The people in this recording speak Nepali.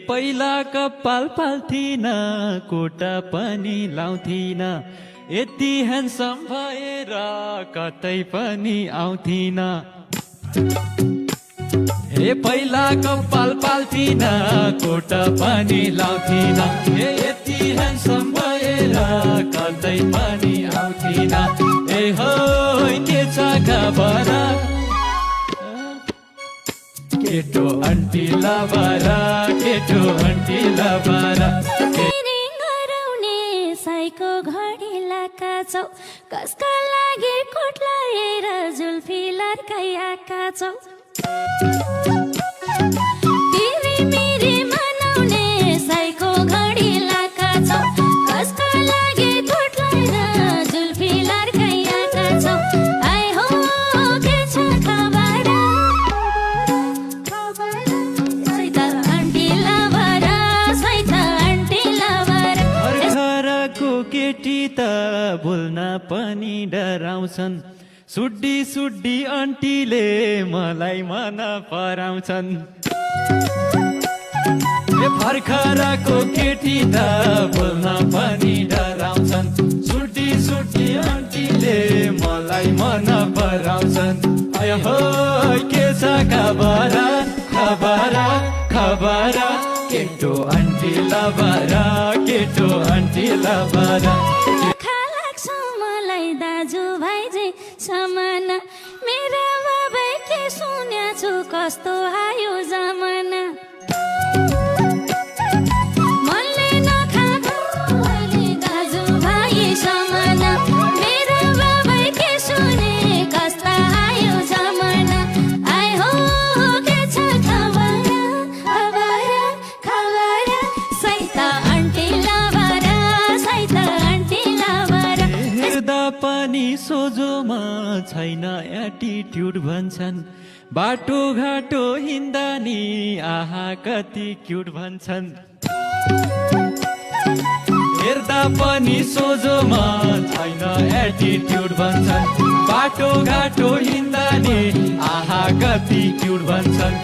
पहिला कपाल फाल्थिन कोटा पनि लाउँथिन यति ह्यान्डसम भएर कतै पनि आउँथिन हे पहिला कपाल फाल्थिन कोटा पनि लाउँथिन यति ह्यान्डसम भएर कतै पनि आउँथिन ए हो के छ खबर केटो आन्टी लबारा केटो आन्टी लबारा गराउने साइको घडी लाकाछौ कसका लागि कोट लाएर जुल्फी लर्काइआका छौ तिमी मेरी मनाउने साइको घडी लाकाछौ कसका लागि कोट लाएर जुल्फी लर्काइआका छौ आइ हो के छ खबर केटी त बोल्न पनि डराउँछन् सुड्डी सुड्डी आन्टीले मलाई मन पराउँछन् भर्खरको केटी त बोल्न पनि डराउँछन् सुड्डी सुड्डी आन्टीले मलाई मन पराउँछन् आयो हो के छ खबर खबर खबर केटो आन्टी लबारा केटो आन्टी लबारा लाग्छ मलाई दाजु भाइजी समान मेरा बाबै के सुन्या छु कस्तो आयो जमाना मनले नखाएको अहिले दाजु भाइ समान मेरा बाबै के सुने कस्ता आयो जमाना आइ हो के छ खबर खबर खबर सैता आन्टी लबारा सैता आन्टी लबारा हेर्दा पनि सोझोमा छैन एटिट्युड भन्छन् बाटो घाटो हिँड्दा नि आहा कति क्युट भन्छन् हेर्दा पनि सोझोमा छैन एटिट्युड भन्छन् बाटो घाटो हिँड्दा नि आहा कति क्युट भन्छन्